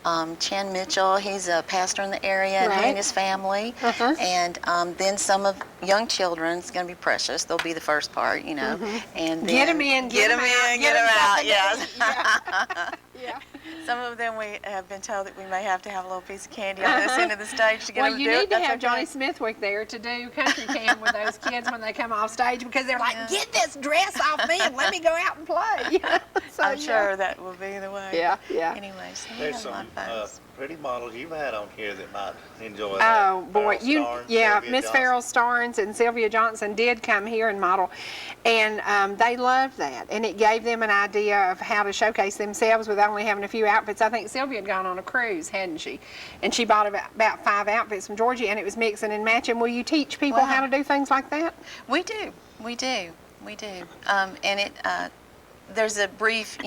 C: and Chan Mitchell, he's a pastor in the area, and he
B: Right.
C: and his family. And then some of young children is going to be Precious. They'll be the first part, And then
B: Get them in,
C: get them in, get them out. Yes.
B: Yeah.
C: Some of them we have been told that we may have to have a little piece of candy on this end of the stage to get
B: Well,
C: them to
B: you
C: do
B: need
C: it.
B: to
C: That's
B: have
C: okay.
B: Johnny Smithwick there to do country cam with those kids when they come off stage, because they're like, get this dress off me and let me go out and play. So,
C: I'm sure that will be the way.
B: Yeah, yeah.
C: Anyway, so we
A: There's
C: have a lot
A: some
C: of folks.
A: pretty models you've had on here that might enjoy that.
B: Oh boy,
A: Farrell Starnes, Sylvia
B: Miss
A: Johnson.
B: Farrell Starnes and Sylvia Johnson did come here and model, and they loved that, and it gave them an idea of how to showcase themselves with only having a few outfits. I think Sylvia had gone on a cruise, hadn't she? And she bought about 5 outfits from Georgia, and it was mixing and matching. Will you teach people
C: Wow.
B: how to do things like that?
C: We do. And it there's a brief,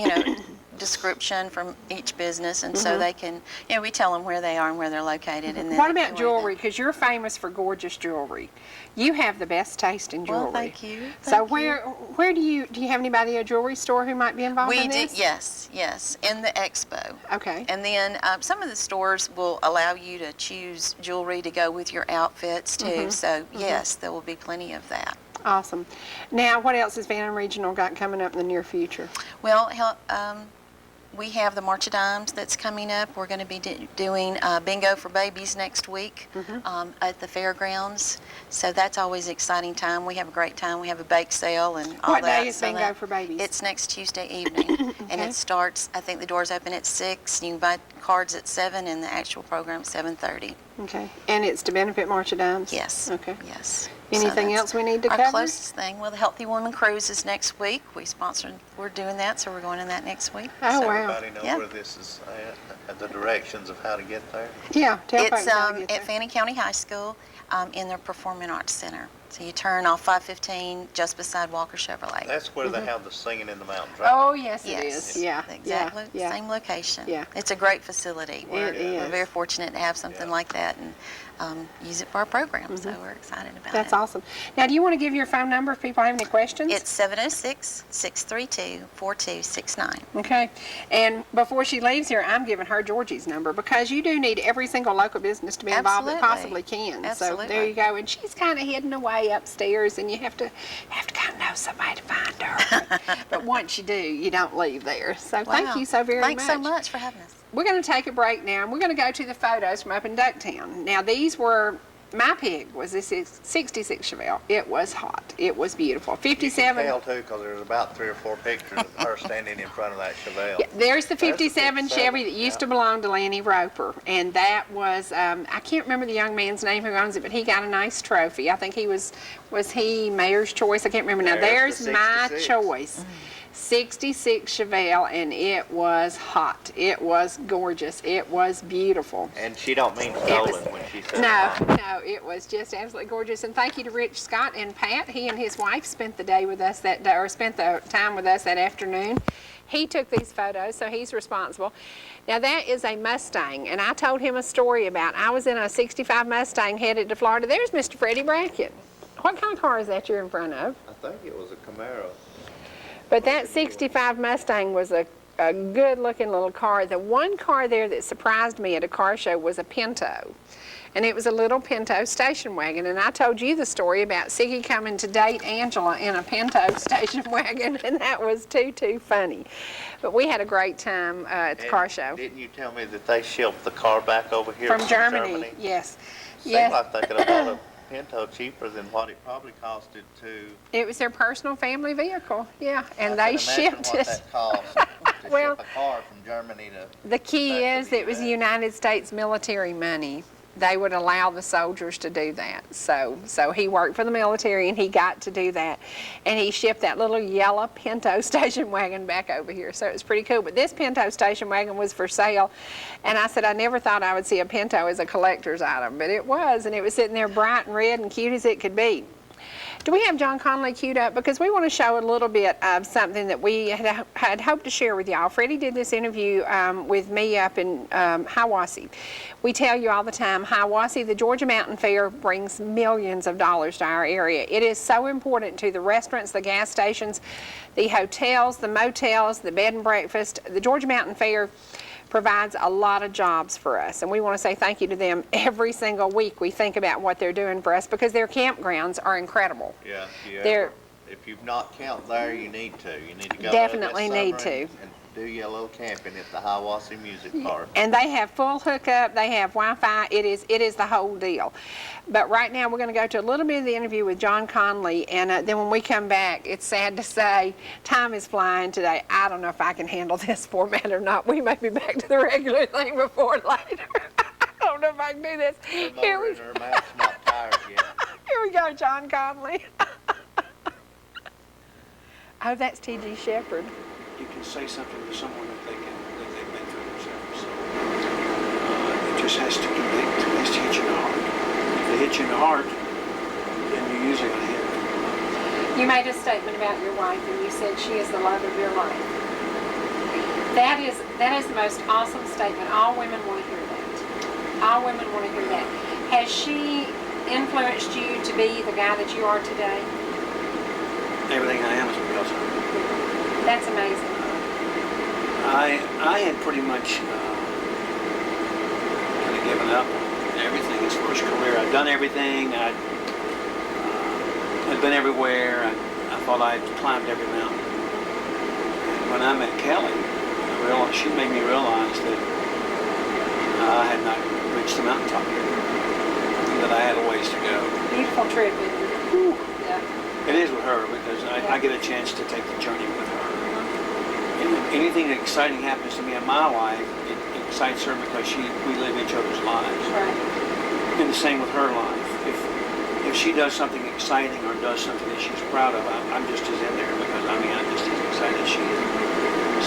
C: description from each business, and so they can, we tell them where they are and where they're located. And then
B: What
C: if they
B: about
C: want
B: jewelry? Because you're famous for gorgeous jewelry. You have the best taste in jewelry.
C: Well, thank you.
B: So
C: Thank you.
B: where do you have anybody at a jewelry store who might be involved
C: We
B: in
C: do,
B: this?
C: yes, in the expo.
B: Okay.
C: And then some of the stores will allow you to choose jewelry to go with your outfits too. So yes, there will be plenty of that.
B: Awesome. Now, what else has Van Regional got coming up in the near future?
C: Well, we have the March of Dimes that's coming up. We're going to be doing bingo for babies next week at the fairgrounds. So that's always an exciting time. We have a great time. We have a bake sale and all that.
B: What day is
C: So
B: bingo for babies?
C: It's next Tuesday evening. And it starts, I think the doors open at 6. You can buy cards at 7 and the actual program at 7:30.
B: Okay. And it's to benefit March of Dimes?
C: Yes.
B: Okay.
C: Yes.
B: Anything else we need to
C: Our
B: cover?
C: closest thing, well, the Healthy Woman Cruise is next week. We're doing that, so we're going in that next week.
B: Oh,
C: So-
B: wow.
A: Everybody know
C: Yeah.
A: where this is at, the directions of how to get there?
B: Yeah, tell
C: It's
B: folks how to get
C: at
B: there.
C: Fannin County High School in their Performing Arts Center. So you turn off 515 just beside Walker Chevrolet.
A: That's where they have the Singing in the Mountains, right?
B: Oh, yes, it
C: Yes.
B: is. Yeah.
C: Exactly.
B: Yeah.
C: Same location.
B: Yeah.
C: It's a great facility. We're
B: is.
C: very fortunate to have something like that and use it for our program. So we're excited about
B: That's
C: it.
B: awesome. Now, do you want to give your phone number if people have any questions?
C: It's 706-632-4269.
B: Okay. And before she leaves here, I'm giving her Georgie's number because you do need every single local business to be involved that
C: Absolutely.
B: possibly can. So
C: Absolutely.
B: there you go. And she's kind of hidden away upstairs, and you have to kind of know somebody to find her. But once you do, you don't leave there. So thank
C: Wow.
B: you so very
C: Thanks
B: much.
C: so much for having us.
B: We're going to take a break now, and we're going to go to the photos from up in Ducktown. Now, these were, my pig was this 66 Chevelle. It was hot. It was beautiful.
A: You can
B: 57.
A: tell too, because there's about 3 or 4 pictures of her standing in front of that Chevelle.
B: Yeah, there's the
A: There's the
B: 57 Chevy that used to belong to Lanny Roper, and that was, I can't remember the young man's name who owns it, but he got a nice trophy. I think he was he Mayor's Choice? I can't remember. Now,
A: There's
B: there's
A: the
B: my
A: 66.
B: choice. 66 Chevelle, and it was hot. It was gorgeous. It was beautiful.
A: And she don't mean
B: It
A: stolen
B: was-
A: when she says
B: No, it was just absolutely gorgeous. And thank you to Rich Scott and Pat. He and his wife spent the day with us that day, or spent the time with us that afternoon. He took these photos, so he's responsible. Now that is a Mustang, and I told him a story about, I was in a 65 Mustang headed to Florida. There's Mr. Freddy Brackett. What kind of car is that you're in front of?
A: I think it was a Camaro.
B: But that 65 Mustang was a good-looking little car. The one car there that surprised me at a car show was a Pinto. And it was a little Pinto station wagon. And I told you the story about Siggy coming to date Angela in a Pinto station wagon, and that was too funny. But we had a great time at the car show.
A: Didn't you tell me that they shipped the car back over here
B: From Germany, yes.
A: Seemed
B: Yes.
A: like they could have bought a Pinto cheaper than what it probably costed to.
B: It was their personal family vehicle, yeah. And
A: I
B: they
A: can imagine
B: shipped
A: what
B: it.
A: that cost to
B: Well,
A: ship a car from Germany to.
B: The key
A: back to
B: is
A: the
B: it was
A: US.
B: United States military money. They would allow the soldiers to do that. So he worked for the military, and he got to do that. And he shipped that little yellow Pinto station wagon back over here. So it was pretty cool. But this Pinto station wagon was for sale. And I said, I never thought I would see a Pinto as a collector's item, but it was. And it was sitting there bright and red and cute as it could be. Do we have John Conley queued up? Because we want to show a little bit of something that we had hoped to share with y'all. Freddie did this interview with me up in Hiawassee. We tell you all the time, Hiawassee, the Georgia Mountain Fair, brings millions of dollars to our area. It is so important to the restaurants, the gas stations, the hotels, the motels, the bed and breakfast. The Georgia Mountain Fair provides a lot of jobs for us, and we want to say thank you to them every single week. We think about what they're doing for us because their campgrounds are incredible.
A: Yeah,
B: They're-
A: if you've not camped there, you need to. You need to go
B: Definitely
A: there this
B: need
A: summer
B: to.
A: and do you a little camping at the Hiawassee Music Park.
B: And they have full hookup, they have Wi-Fi, it is the whole deal. But right now we're going to go to a little bit of the interview with John Conley, and then when we come back, it's sad to say, time is flying today. I don't know if I can handle this format or not. We may be back to the regular thing before or later. I don't know if I can do this.
A: Her
B: Here
A: motor
B: we,
A: in her mouth's not tired yet.
B: here we go, John Conley. Oh, that's T.G. Shepherd.
D: You can say something to someone that they've been through themselves. So it just has to connect. It has to hit you in the heart. If it hits you in the heart, then you're usually going to hit it.
B: You made a statement about your wife, and you said she is the love of your life. That is the most awesome statement. All women want to hear that. All women want to hear that. Has she influenced you to be the guy that you are today?
D: Everything I am is because of her.
B: That's amazing.
D: I had pretty much kind of given up on everything as far as career. I'd done everything. I'd been everywhere. I thought I'd climbed every mountain. And when I met Kelly, she made me realize that I had not reached the mountaintop yet, and that I had a ways to go.
B: Beautiful trip, isn't it? Yeah.
D: It is with her because I get a chance to take the journey with her. Anything exciting happens to me in my life, it excites her because we live each other's lives.
B: Right.
D: And the same with her life. If she does something exciting or does something that she's proud of, I'm just as in there because I'm just as excited as she is.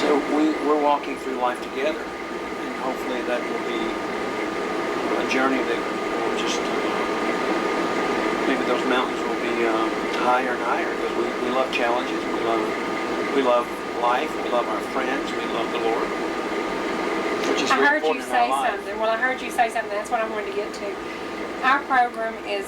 D: So we're walking through life together, and hopefully that will be a journey that will just maybe those mountains will be higher and higher because we love challenges, we love life, we love our friends, we love the Lord, which is
B: I
D: very
B: heard you
D: important in
B: say
D: our life.
B: something. Well, I heard you say something. That's what I wanted to get to. Our program is,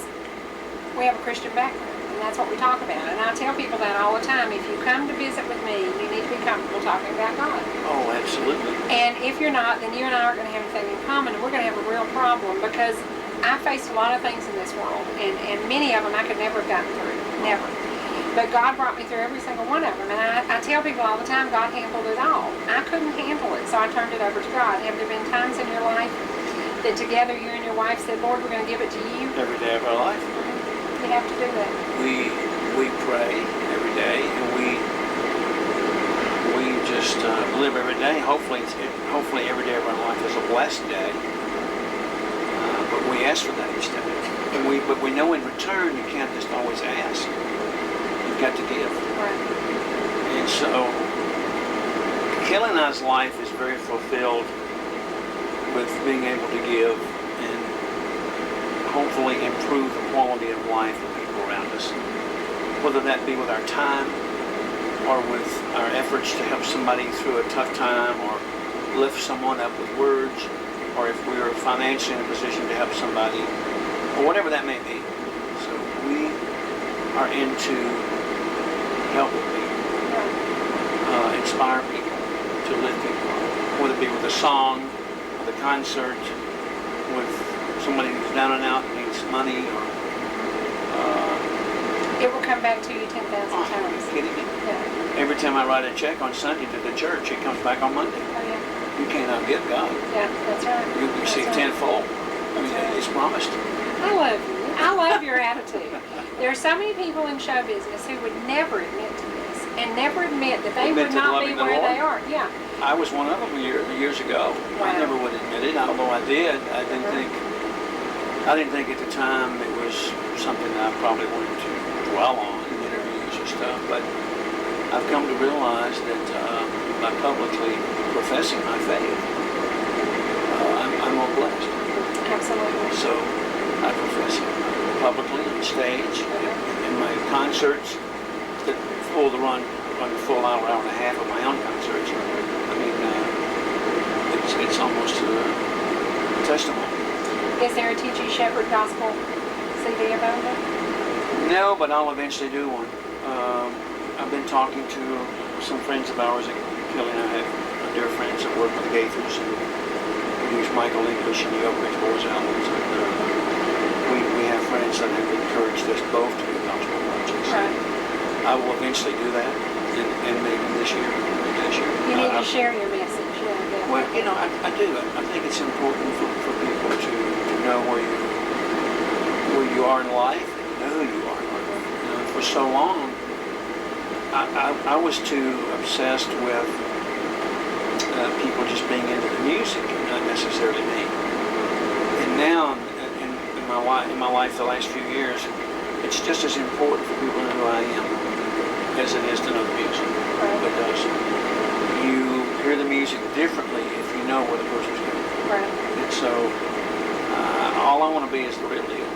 B: we have a Christian background, and that's what we talk about. And I tell people that all the time. If you come to visit with me, you need to be comfortable talking about God.
D: Oh, absolutely.
B: And if you're not, then you and I aren't going to have anything in common, and we're going to have a real problem because I faced a lot of things in this world, and many of them I could never have gotten through. Never. But God brought me through every single one of them. And I tell people all the time, God handled it all. I couldn't handle it, so I turned it over to God. Have there been times in your life that together you and your wife said, Lord, we're going to give it to you?
D: Every day of our life.
B: You have to do that.
D: We pray every day, and we just live every day. Hopefully every day of our life is a blessed day. But we ask for that each day. But we know in return you can't just always ask. You've got to give.
B: Right.
D: And so Kelly and I's life is very fulfilled with being able to give and hopefully improve the quality of life of people around us. Whether that be with our time or with our efforts to help somebody through a tough time or lift someone up with words, or if we are financially in a position to help somebody, or whatever that may be. So we are into helping people, inspire people, to lift people up, whether it be with a song, with a concert, with somebody who's down and out and needs money, or
B: It will come back to you 10,000 times.
D: Are you kidding me?
B: Yeah.
D: Every time I write a check on Sunday to the church, it comes back on Monday.
B: Oh, yeah.
D: You can't outgive God.
B: Yeah, that's right.
D: You see
B: That's right.
D: tenfold. I mean,
B: That's right.
D: it's promised.
B: I love you. I love your attitude. There are so many people in show business who would never admit to this and never admit that they
D: Admit
B: would
D: to
B: not be
D: loving the
B: where they
D: Lord?
B: are. Yeah.
D: I was one of them years ago.
B: Wow.
D: I never would admit it, although I did. I didn't think at the time it was something that I probably wanted to dwell on in interviews or stuff. But I've come to realize that by publicly professing my faith, I'm more blessed.
B: Absolutely.
D: So I profess it publicly on stage, in my concerts that run the full hour and a half of my own concerts. I mean, it's almost a testimony.
B: Is there a T.G. Shepherd gospel CD available?
D: No, but I'll eventually do one. I've been talking to some friends of ours at Kelly and I have dear friends that work with the Gaithers, and we use Michael English and the Oak Ridge Boys albums. And we have friends that have encouraged us both to do gospel projects.
B: Right.
D: I will eventually do that, and maybe this year.
B: You need to share your message. Yeah.
D: Well, you know, I do. I think it's important for people to know where you are in life, and know who you are in life. You know, for so long, I was too obsessed with people just being into the music and not necessarily me. And now, in my life, the last few years, it's just as important for people to know who I am as it is to know the music.
B: Right.
D: Because you hear the music differently if you know where the person's going.
B: Right.
D: And so, all I want to be is the real deal.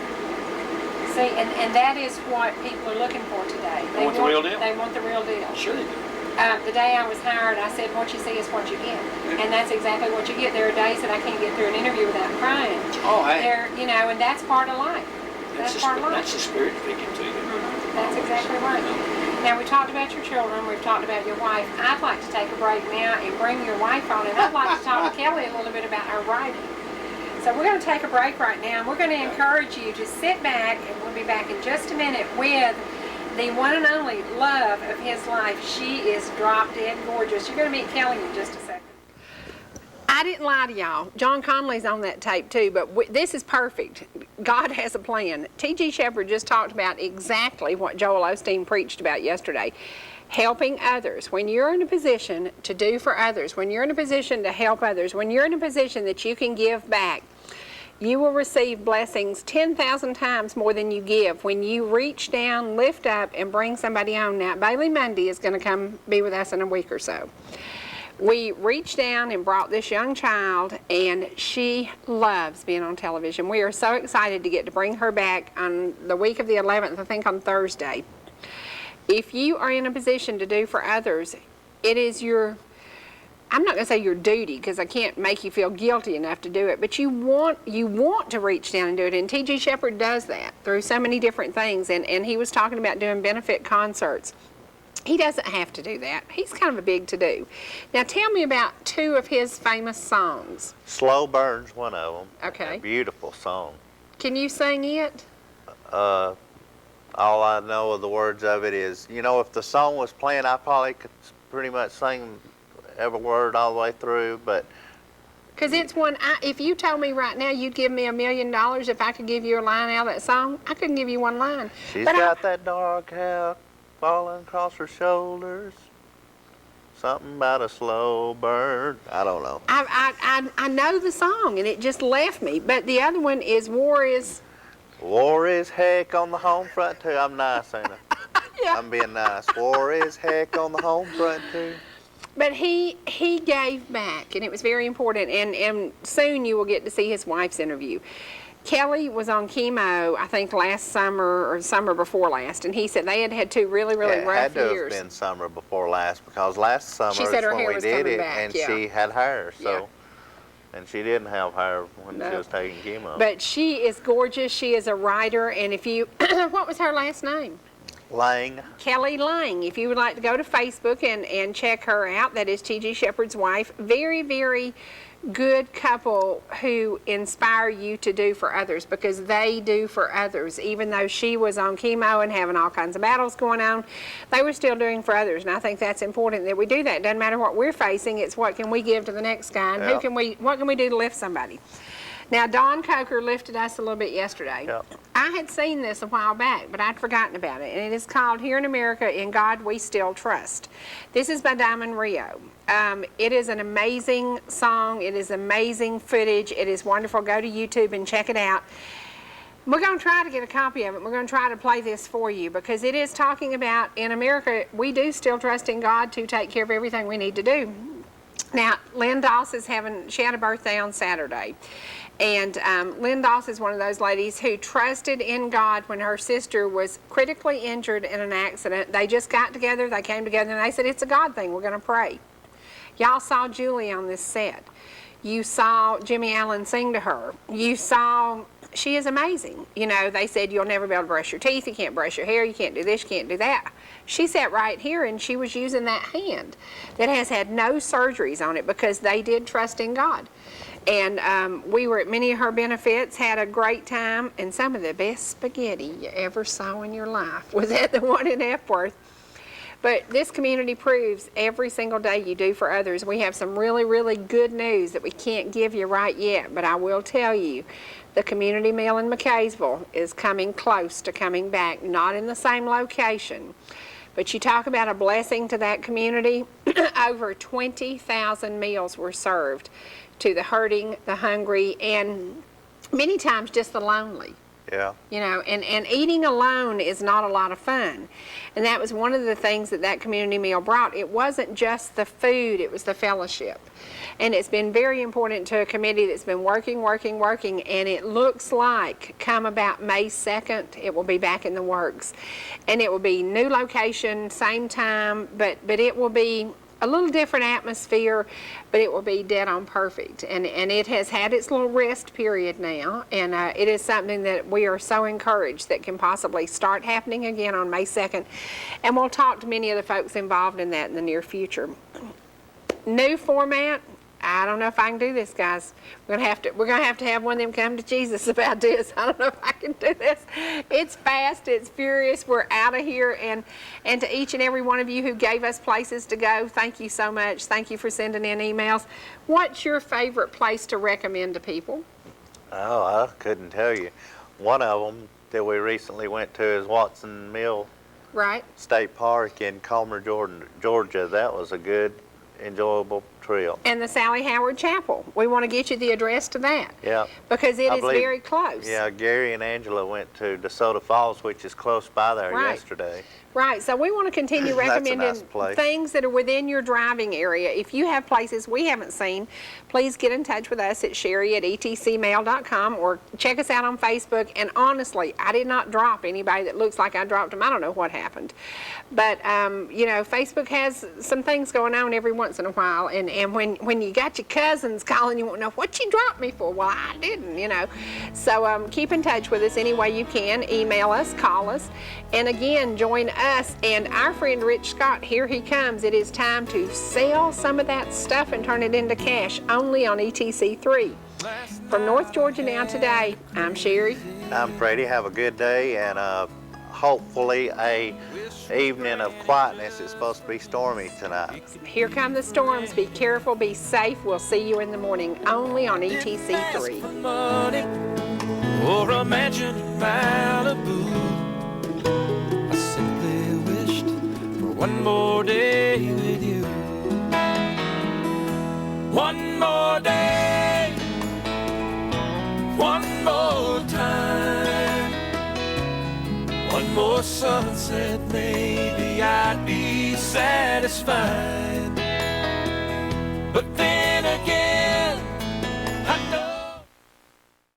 B: See, and that is what people are looking for today.
D: They want the real deal.
B: They want the real deal.
D: Sure they do.
B: The day I was hired, I said, what you see is what you get. And that's exactly what you get. There are days that I can't get through an interview without crying.
D: Oh,
B: You know, and that's part of life. That's part of life.
D: That's the spirit speaking to you.
B: That's exactly right. Now, we talked about your children, we've talked about your wife. I'd like to take a break now and bring your wife on, and I'd like to talk to Kelly a little bit about her writing. So we're going to take a break right now, and we're going to encourage you to sit back, and we'll be back in just a minute with the one and only love of his life. She is drop dead gorgeous. You're going to meet Kelly in just a second. I didn't lie to y'all. John Conley's on that tape too, but this is perfect. God has a plan. T.G. Shepherd just talked about exactly what Joel Osteen preached about yesterday. Helping others. When you're in a position to do for others, when you're in a position to help others, when you're in a position that you can give back, you will receive blessings 10,000 times more than you give when you reach down, lift up, and bring somebody on. Now, Bailey Mundy is going to come be with us in a week or so. We reached down and brought this young child, and she loves being on television. We are so excited to get to bring her back on the week of the 11th, I think on Thursday. If you are in a position to do for others, it is your, I'm not going to say your duty because I can't make you feel guilty enough to do it, but you want to reach down and do it. And T.G. Shepherd does that through so many different things. And he was talking about doing benefit concerts. He doesn't have to do that. He's kind of a big to-do. Now, tell me about two of his famous songs.
A: Slow Burn's one of them.
B: Okay.
A: A beautiful song.
B: Can you sing it?
A: All I know of the words of it is, you know, if the song was playing, I probably could pretty much sing every word all the way through, but...
B: Because it's one, if you told me right now you'd give me $1 million if I could give you a line out of that song, I couldn't give you one line.
A: She's got that dark hair falling across her shoulders. Something about a slow burn. I don't know.
B: I know the song, and it just left me. But the other one is War is
A: Heck on the home front, too. I'm nice, ain't I?
B: Yeah.
A: I'm being nice. War is heck on the home front, too.
B: But he gave back, and it was very important. And soon you will get to see his wife's interview. Kelly was on chemo, I think last summer or summer before last, and he said they had had two really rough years.
A: It had to have been summer before last, because last summer
B: She said
A: is
B: her
A: when
B: hair
A: we
B: was
A: did
B: coming
A: it,
B: back,
A: and
B: yeah.
A: she had hair, so,
B: Yeah.
A: and she didn't have hair when
B: No.
A: she was taking chemo.
B: But she is gorgeous. She is a writer, and if you, what was her last name?
A: Lang.
B: Kelly Lang. If you would like to go to Facebook and check her out, that is T.G. Shepherd's wife. Very, very good couple who inspire you to do for others, because they do for others. Even though she was on chemo and having all kinds of battles going on, they were still doing for others. And I think that's important that we do that. It doesn't matter what we're facing, it's what can we give to the next guy, and what can we do to lift somebody. Now, Don Coker lifted us a little bit yesterday.
A: Yep.
B: I had seen this a while back, but I'd forgotten about it. And it is called Here in America, In God We Still Trust. This is by Diamond Rio. It is an amazing song. It is amazing footage. It is wonderful. Go to YouTube and check it out. We're going to try to get a copy of it. We're going to try to play this for you, because it is talking about, in America, we do still trust in God to take care of everything we need to do. Now, Lynn Doss she had a birthday on Saturday. And Lynn Doss is one of those ladies who trusted in God when her sister was critically injured in an accident. They just got together, they came together, and they said, it's a God thing, we're going to pray. Y'all saw Julie on this set. You saw Jimmy Allen sing to her. You saw, she is amazing. You know, they said, you'll never be able to brush your teeth, you can't brush your hair, you can't do this, you can't do that. She sat right here, and she was using that hand that has had no surgeries on it, because they did trust in God. And we were at many of her benefits, had a great time, and some of the best spaghetti you ever saw in your life was at the one in Epworth. But this community proves every single day you do for others. We have some really, really good news that we can't give you right yet, but I will tell you, the community meal in McKaysville is coming close to coming back, not in the same location. But you talk about a blessing to that community. Over 20,000 meals were served to the hurting, the hungry, and many times just the lonely.
A: Yeah.
B: You know, and eating alone is not a lot of fun. And that was one of the things that community meal brought. It wasn't just the food, it was the fellowship. And it's been very important to a committee that's been working, and it looks like come about May 2nd, it will be back in the works. And it will be new location, same time, but it will be a little different atmosphere, but it will be dead on perfect. And it has had its little rest period now, and it is something that we are so encouraged that can possibly start happening again on May 2nd. And we'll talk to many of the folks involved in that in the near future. New format. I don't know if I can do this, guys. We're gonna have to have one of them come to Jesus about this. I don't know if I can do this. It's fast, it's furious. We're out of here, and to each and every one of you who gave us places to go, thank you so much. Thank you for sending in emails. What's your favorite place to recommend to people?
A: Oh, I couldn't tell you. One of them that we recently went to is Watson Mill
B: Right.
A: State Park in Comer, Georgia. That was a good, enjoyable trail.
B: And the Sally Howard Chapel. We want to get you the address to that.
A: Yeah.
B: Because it
A: I
B: is
A: believe-
B: very close.
A: Yeah, Gary and Angela went to DeSoto Falls, which is close by there
B: Right.
A: yesterday.
B: Right, so we want to continue
A: That's a
B: recommending
A: nice place.
B: things that are within your driving area. If you have places we haven't seen, please get in touch with us at Cherie@etcmail.com or check us out on Facebook. And honestly, I did not drop anybody that looks like I dropped them. I don't know what happened. But, you know, Facebook has some things going on every once in a while. And when you got your cousins calling, you won't know what you dropped me for. Well, I didn't, you know. So keep in touch with us any way you can. Email us, call us. And again, join us and our friend Rich Scott. Here he comes. It is time to sell some of that stuff and turn it into cash only on ETC3. From North Georgia Now Today, I'm Cherie.
A: I'm Freddy. Have a good day, and hopefully a evening of quietness. It's supposed to be stormy tonight.
B: Here come the storms. Be careful, be safe. We'll see you in the morning only on ETC3.
E: Money or a mansion in Malibu. I simply wished for one more day with you. One more day, one more time, one more sunset, maybe I'd be satisfied.